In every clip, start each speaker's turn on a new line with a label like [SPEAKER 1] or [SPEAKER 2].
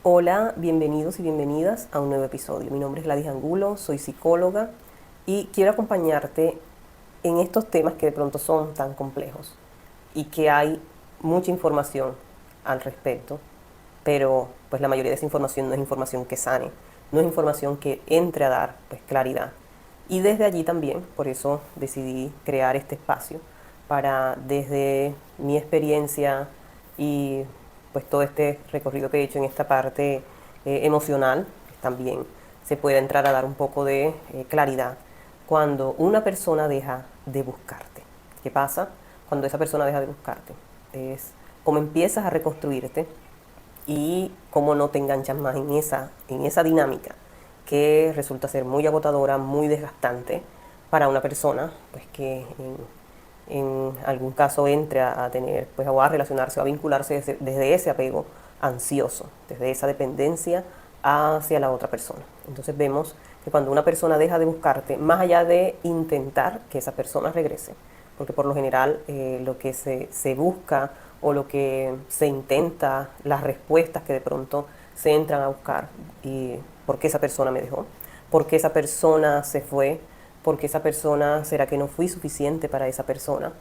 [SPEAKER 1] Hola, bienvenidos y bienvenidas a un nuevo episodio. Mi nombre es Gladys Angulo, soy psicóloga y quiero acompañarte en estos temas que de pronto son tan complejos y que hay mucha información al respecto, pero pues la mayoría de esa información no es información que sane, no es información que entre a dar pues claridad. Y desde allí también, por eso decidí crear este espacio para desde mi experiencia y pues todo este recorrido que he hecho en esta parte emocional, pues, también se pueda entrar a dar un poco de claridad cuando una persona deja de buscarte. ¿Qué pasa cuando esa persona deja de buscarte? Es cómo empiezas a reconstruirte y cómo no te enganchas más en esa dinámica que resulta ser muy agotadora, muy desgastante para una persona pues que en algún caso entre a tener pues o a relacionarse o a vincularse desde ese apego ansioso, desde esa dependencia hacia la otra persona. Entonces vemos que cuando una persona deja de buscarte, más allá de intentar que esa persona regrese, porque por lo general lo que se busca o lo que se intenta, las respuestas que de pronto se entran a buscar, y por qué esa persona me dejó, por qué esa persona se fue, por qué esa persona, será que no fui suficiente para esa persona,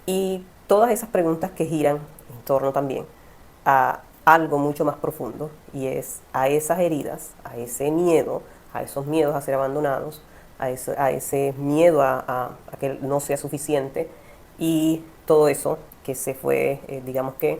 [SPEAKER 1] y todas esas preguntas que giran en torno también a algo mucho más profundo, y es a esas heridas, a ese miedo, a esos miedos a ser abandonados, a ese miedo a que no sea suficiente, y todo eso que se fue, digamos que,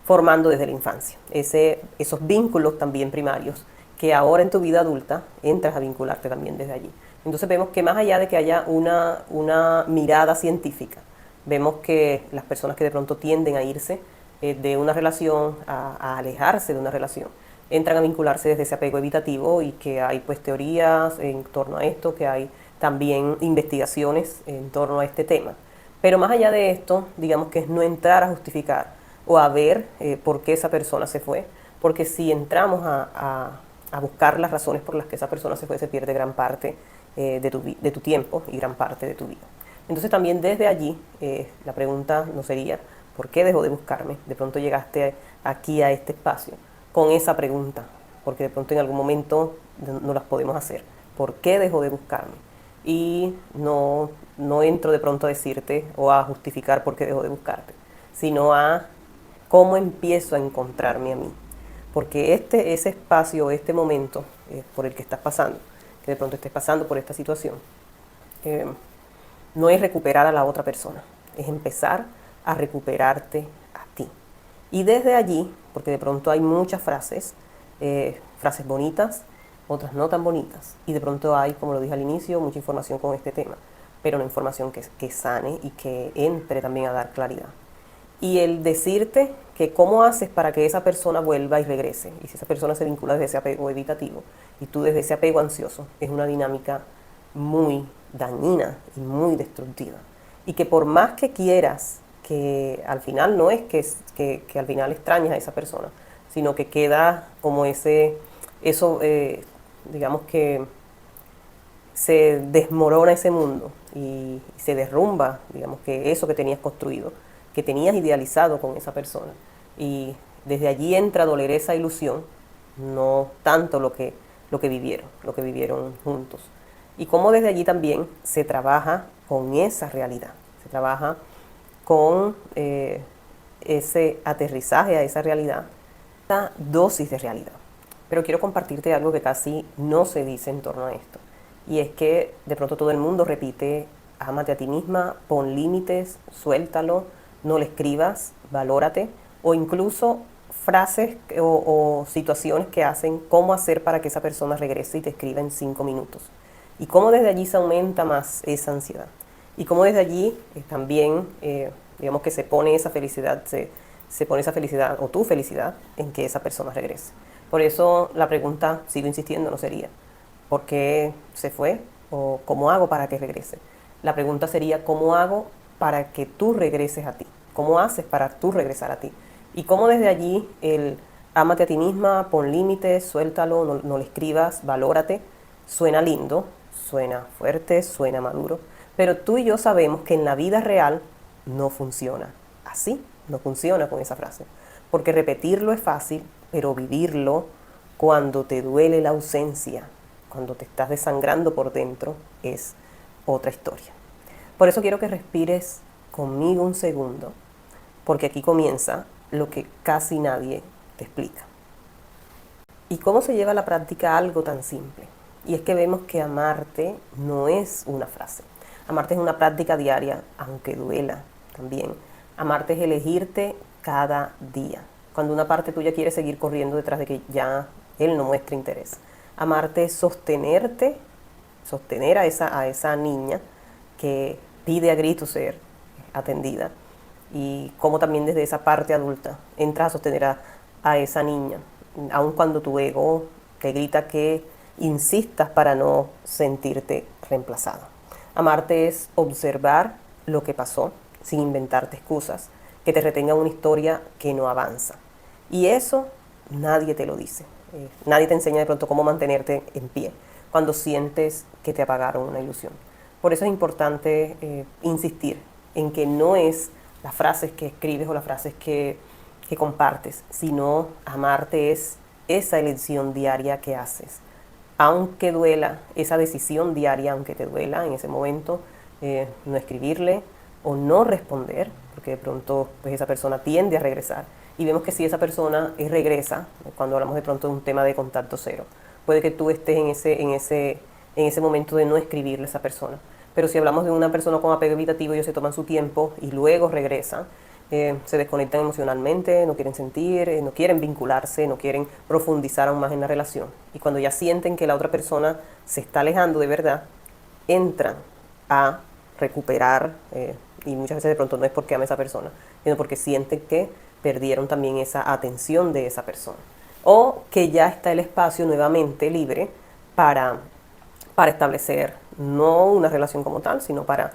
[SPEAKER 1] formando desde la infancia. Esos vínculos también primarios que ahora en tu vida adulta entras a vincularte también desde allí. Entonces vemos que más allá de que haya una mirada científica, vemos que las personas que de pronto tienden a irse de una relación, a alejarse de una relación, entran a vincularse desde ese apego evitativo, y que hay pues teorías en torno a esto, que hay también investigaciones en torno a este tema. Pero más allá de esto, digamos que es no entrar a justificar o a ver por qué esa persona se fue, porque si entramos a buscar las razones por las que esa persona se fue, se pierde gran parte de tu tiempo y gran parte de tu vida. Entonces también desde allí la pregunta no sería ¿por qué dejó de buscarme? De pronto llegaste aquí a este espacio con esa pregunta, porque de pronto en algún momento no las podemos hacer. ¿Por qué dejó de buscarme? Y no entro de pronto a decirte o a justificar por qué dejó de buscarte, sino a cómo empiezo a encontrarme a mí. Porque ese espacio, este momento por el que estás pasando, que de pronto estés pasando por esta situación, eh, no es recuperar a la otra persona, es empezar a recuperarte a ti. Y desde allí, porque de pronto hay muchas frases bonitas, otras no tan bonitas, y de pronto hay, como lo dije al inicio, mucha información con este tema, pero una información que sane y que entre también a dar claridad. Y el decirte que cómo haces para que esa persona vuelva y regrese, y si esa persona se vincula desde ese apego evitativo y tú desde ese apego ansioso, es una dinámica muy dañina y muy destructiva. Y que por más que quieras, que al final no es que al final extrañas a esa persona, sino que queda como eso, digamos que se desmorona ese mundo y se derrumba, digamos que eso que tenías construido, que tenías idealizado con esa persona. Y desde allí entra a doler esa ilusión, no tanto lo que vivieron juntos. Y cómo desde allí también se trabaja con esa realidad, se trabaja con ese aterrizaje a esa realidad, esta dosis de realidad. Pero quiero compartirte algo que casi no se dice en torno a esto. Y es que de pronto todo el mundo repite, ámate a ti misma, pon límites, suéltalo, no le escribas, valórate, o incluso frases o situaciones que hacen cómo hacer para que esa persona regrese y te escriba en 5 minutos. Y cómo desde allí se aumenta más esa ansiedad. Y cómo desde allí también, digamos que se pone esa felicidad o tu felicidad en que esa persona regrese. Por eso la pregunta, sigo insistiendo, no sería ¿por qué se fue? ¿O cómo hago para que regrese? La pregunta sería ¿cómo hago para que tú regreses a ti? ¿Cómo haces para tú regresar a ti? Y cómo desde allí el ámate a ti misma, pon límites, suéltalo, no le escribas, valórate, suena lindo, suena fuerte, suena maduro, pero tú y yo sabemos que en la vida real no funciona así, no funciona con esa frase, porque repetirlo es fácil, pero vivirlo cuando te duele la ausencia, cuando te estás desangrando por dentro, es otra historia. Por eso quiero que respires conmigo un segundo, porque aquí comienza lo que casi nadie te explica. ¿Y cómo se lleva a la práctica algo tan simple? Y es que vemos que amarte no es una frase. Amarte es una práctica diaria, aunque duela también. Amarte es elegirte cada día. Cuando una parte tuya quiere seguir corriendo detrás de que ya él no muestre interés. Amarte es sostenerte, sostener a esa niña que pide a gritos ser atendida. Y cómo también desde esa parte adulta entras a sostener a esa niña, aun cuando tu ego te grita que insistas para no sentirte reemplazado. Amarte es observar lo que pasó sin inventarte excusas, que te retenga una historia que no avanza. Y eso nadie te lo dice. Nadie te enseña de pronto cómo mantenerte en pie cuando sientes que te apagaron una ilusión. Por eso es importante insistir en que no es las frases que escribes o las frases que compartes, sino amarte es esa elección diaria que haces. Aunque duela, esa decisión diaria, aunque te duela en ese momento, no escribirle o no responder, porque de pronto pues, esa persona tiende a regresar. Y vemos que si esa persona regresa, cuando hablamos de pronto de un tema de contacto cero, puede que tú estés en ese momento de no escribirle a esa persona. Pero si hablamos de una persona con apego evitativo, ellos se toman su tiempo y luego regresan, se desconectan emocionalmente, no quieren sentir, no quieren vincularse, no quieren profundizar aún más en la relación. Y cuando ya sienten que la otra persona se está alejando de verdad, entran a recuperar, y muchas veces de pronto no es porque ama a esa persona, sino porque sienten que perdieron también esa atención de esa persona. O que ya está el espacio nuevamente libre para establecer no una relación como tal, sino para,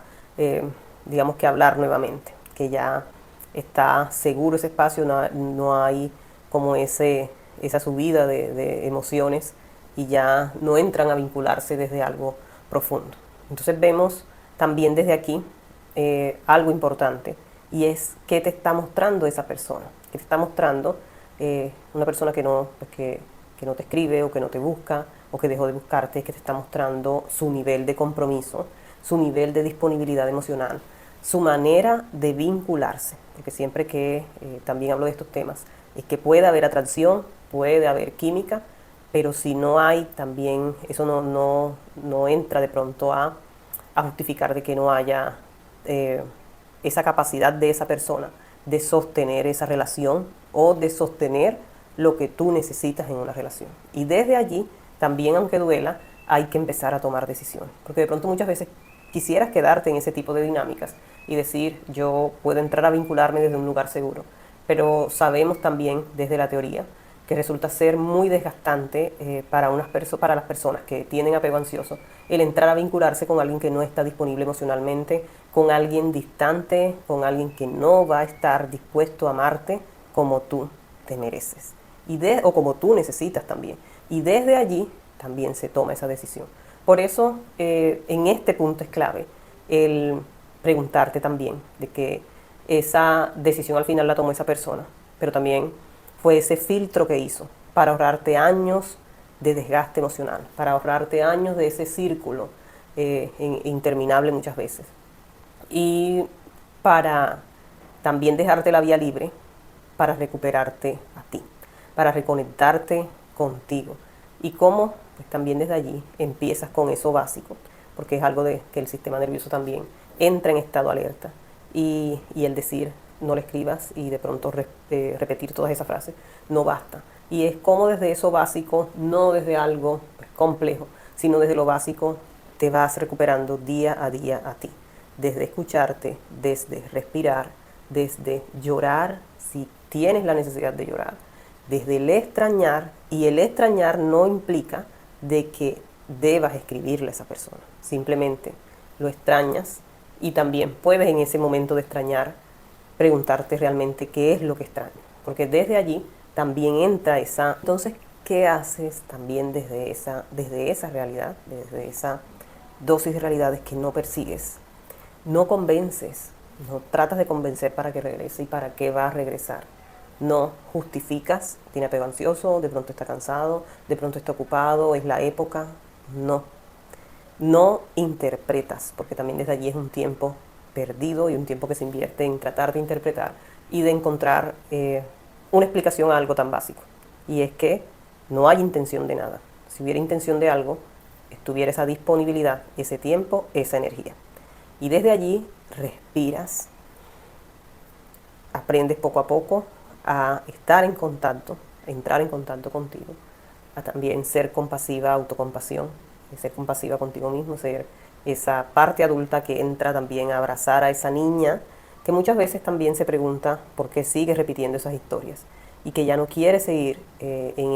[SPEAKER 1] digamos que hablar nuevamente, que ya está seguro ese espacio, no hay como esa subida de emociones y ya no entran a vincularse desde algo profundo. Entonces vemos también desde aquí algo importante, y es qué te está mostrando esa persona, qué te está mostrando una persona que no te escribe o que no te busca o que dejó de buscarte, que te está mostrando su nivel de compromiso, su nivel de disponibilidad emocional, su manera de vincularse, porque siempre que también hablo de estos temas, es que puede haber atracción, puede haber química, pero si no hay también, eso no entra de pronto a justificar de que no haya esa capacidad de esa persona de sostener esa relación o de sostener lo que tú necesitas en una relación. Y desde allí, también aunque duela, hay que empezar a tomar decisiones, porque de pronto muchas veces quisieras quedarte en ese tipo de dinámicas y decir, yo puedo entrar a vincularme desde un lugar seguro, pero sabemos también desde la teoría que resulta ser muy desgastante para las personas que tienen apego ansioso el entrar a vincularse con alguien que no está disponible emocionalmente, con alguien distante, con alguien que no va a estar dispuesto a amarte como tú te mereces o como tú necesitas también. Y desde allí también se toma esa decisión. Por eso en este punto es clave el preguntarte también de que esa decisión al final la tomó esa persona, pero también fue ese filtro que hizo para ahorrarte años de desgaste emocional, para ahorrarte años de ese círculo interminable muchas veces. Y para también dejarte la vía libre para recuperarte a ti, para reconectarte contigo. Y cómo, pues también desde allí empiezas con eso básico, porque es algo de que el sistema nervioso también entra en estado alerta. Y el decir, no le escribas y de pronto repetir todas esas frases, no basta. Y es como desde eso básico, no desde algo complejo, sino desde lo básico, te vas recuperando día a día a ti. Desde escucharte, desde respirar, desde llorar si tienes la necesidad de llorar, desde el extrañar, y el extrañar no implica de que debas escribirle a esa persona, simplemente lo extrañas y también puedes en ese momento de extrañar preguntarte realmente qué es lo que extrañas, porque desde allí también entra esa... Entonces, ¿qué haces también desde esa realidad, desde esa dosis de realidades que no persigues? No convences, no tratas de convencer para que regrese y para qué va a regresar. No justificas, tiene apego ansioso, de pronto está cansado, de pronto está ocupado, es la época. No. No interpretas, porque también desde allí es un tiempo perdido y un tiempo que se invierte en tratar de interpretar y de encontrar una explicación a algo tan básico. Y es que no hay intención de nada. Si hubiera intención de algo, estuviera esa disponibilidad, ese tiempo, esa energía. Y desde allí respiras, aprendes poco a poco a estar en contacto, a entrar en contacto contigo, a también ser compasiva, autocompasión, ser compasiva contigo mismo, ser esa parte adulta que entra también a abrazar a esa niña que muchas veces también se pregunta por qué sigue repitiendo esas historias y que ya no quiere seguir en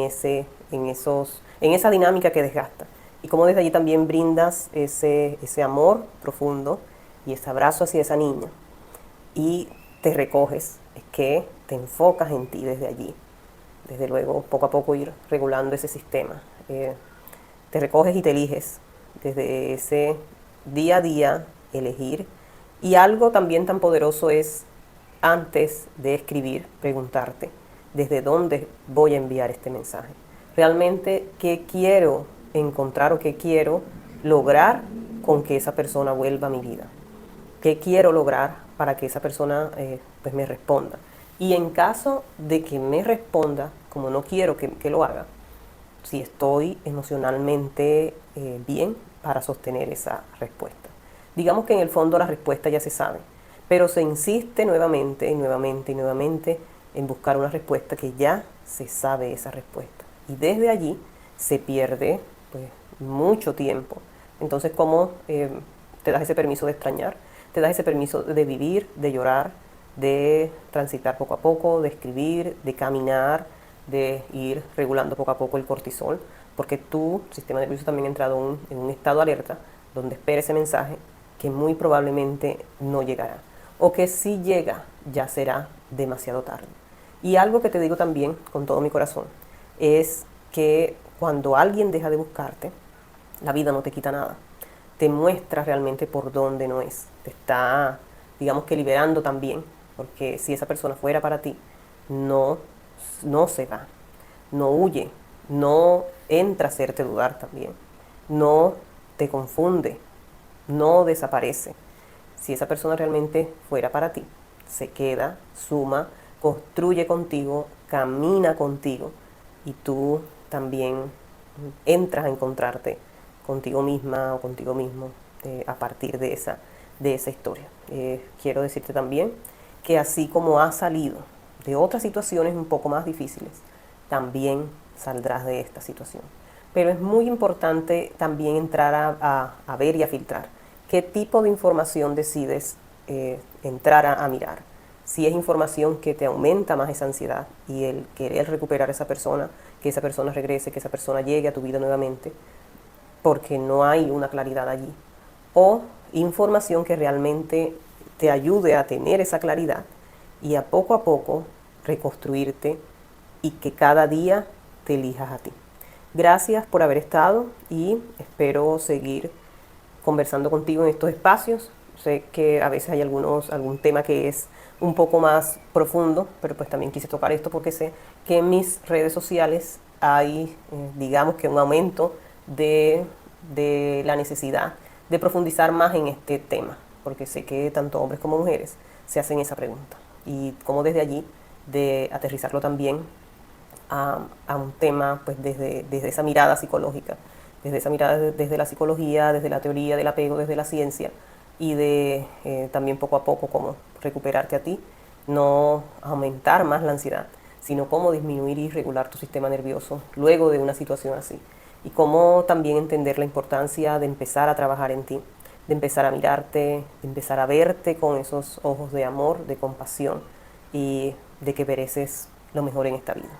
[SPEAKER 1] esa dinámica que desgasta. Y cómo desde allí también brindas ese amor profundo y ese abrazo hacia esa niña y te recoges, es que te enfocas en ti desde allí. Desde luego, poco a poco ir regulando ese sistema. Te recoges y te eliges desde ese día a día, elegir. Y algo también tan poderoso es, antes de escribir, preguntarte, ¿desde dónde voy a enviar este mensaje? Realmente, ¿qué quiero encontrar o qué quiero lograr con que esa persona vuelva a mi vida? ¿Qué quiero lograr para que esa persona pues me responda? Y en caso de que me responda, como no quiero que lo haga, si estoy emocionalmente bien para sostener esa respuesta. Digamos que en el fondo la respuesta ya se sabe, pero se insiste nuevamente y nuevamente y nuevamente en buscar una respuesta que ya se sabe esa respuesta. Y desde allí se pierde pues, mucho tiempo. Entonces, ¿cómo te das ese permiso de extrañar? Te das ese permiso de vivir, de llorar, de transitar poco a poco, de escribir, de caminar, de ir regulando poco a poco el cortisol, porque tu sistema nervioso también ha entrado en un estado de alerta donde espera ese mensaje que muy probablemente no llegará, o que si llega ya será demasiado tarde. Y algo que te digo también con todo mi corazón es que cuando alguien deja de buscarte, la vida no te quita nada, te muestra realmente por dónde no es, te está, digamos que liberando también, porque si esa persona fuera para ti, no se va, no huye, no entra a hacerte dudar también, no te confunde, no desaparece. Si esa persona realmente fuera para ti, se queda, suma, construye contigo, camina contigo y tú también entras a encontrarte contigo misma o contigo mismo a partir de esa historia. Quiero decirte también que así como has salido de otras situaciones un poco más difíciles, también saldrás de esta situación. Pero es muy importante también entrar a ver y a filtrar qué tipo de información decides entrar a mirar. Si es información que te aumenta más esa ansiedad y el querer recuperar a esa persona, que esa persona regrese, que esa persona llegue a tu vida nuevamente, porque no hay una claridad allí. O información que realmente te ayude a tener esa claridad y a poco reconstruirte y que cada día te elijas a ti. Gracias por haber estado y espero seguir conversando contigo en estos espacios. Sé que a veces hay algún tema que es un poco más profundo, pero pues también quise tocar esto porque sé que en mis redes sociales hay, digamos que un aumento de la necesidad de profundizar más en este tema, porque sé que tanto hombres como mujeres se hacen esa pregunta. Y como desde allí, de aterrizarlo también a un tema pues desde esa mirada psicológica, desde esa mirada desde la psicología, desde la teoría del apego, desde la ciencia, y de también poco a poco cómo recuperarte a ti, no aumentar más la ansiedad, sino cómo disminuir y regular tu sistema nervioso luego de una situación así. Y cómo también entender la importancia de empezar a trabajar en ti, de empezar a mirarte, de empezar a verte con esos ojos de amor, de compasión y de que mereces lo mejor en esta vida.